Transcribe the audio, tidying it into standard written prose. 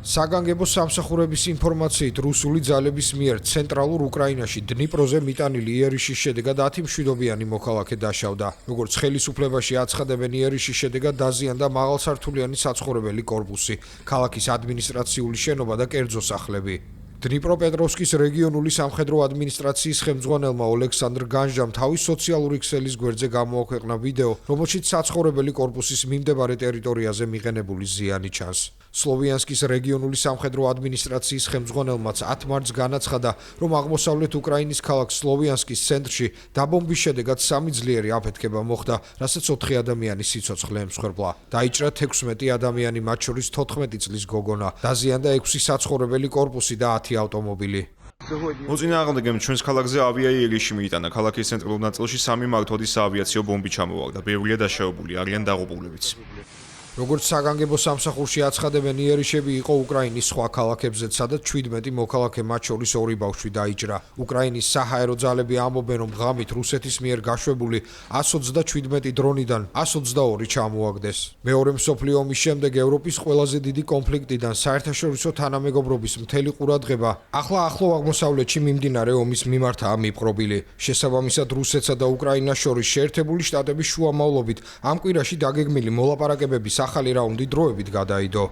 საგანგებო სამსახურების ინფორმაციით რუსული ძალების მიერ ცენტრალურ უკრაინაში დნიპროზე მიტანილი იერიშის შედეგად 10 მშვიდობიანი მოქალაქე დაშავდა. როგორც ხელისუფლებაში აცხადებენ, იერიშის შედეგად დაზიანდა მაღალსართულიანი საცხოვრებელი კორპუსი, ქალაქის ადმინისტრაციული შენობა და კერძო სახლები. დნიპროპეტროვსკის რეგიონული სამხედრო ადმინისტრაციის ხელმძღვანელმა ოლექსანდრ განჟამ თავის სოციალური ქსელის გვერდზე გამოაქვეყნა ვიდეო, რომელშიც საცხოვრებელი კორპუსის მიმდებარე ტერიტორიაზე მიღენებული ზიანი ჩანს. სლოვიანსკის რეგიონული სამხედრო ადმინისტრაციის ხელმძღვანელმაც 10 მარტს განაცხადა, რომ აღმოსავლეთ უკრაინის ქალაქ სლოვიანსკის ცენტრში დაბომბვის შედეგად 3 ძლიერი აფეთქება მოხდა, რასაც 4 ადამიანის სიცოცხლე ემსხვერპლა. დაიჭრა 16 ადამიანი, მათ შორის 14 წლის გოგონა. დაზიანდა 6 საცხოვრებელი კორპუსი და 10 ავტომობილი. მოწინააღმდეგემ ჩვენს ქალაქზე ავიაიერიში მიიტანა. ქალაქის ცენტრალურ ნაწილში 3 მართვადის საავიაციო ბომბი ჩამოვარდა. ბევრია დაშავებული, არიან დაღუპულებიც. როგორც საგანგებო სამსახურში აცხადებენ, იერიშები იყო უკრაინის სხვა ქალაქებზეც, სადაც 17 მოქალაქე, მათ შორის 2 ბავშვი დაიჭრა. უკრაინის საჰაერო ძალები ამბობენ, რომ ღამით რუსეთის მიერ გაშვებული 127 დრონიდან 122 ჩამოაგდეს. მეორე მსოფლიო ომის შემდეგ ევროპის ყველაზე დიდი კონფლიქტიდან საერთაშორისო თანამეგობრობის მთელი ყურადღება ახლა ახლო აღმოსავლეთში მიმდინარე ომის მიმართაა მიპყრობილი. შესაბამისად, რუსეთსა და უკრაინას შორის შეერთებული შტატების შუამავლობით ამ კვირაში დაგეგმილი მოლაპარაკებების ახალი რაუნდი დროებით გადაიდო.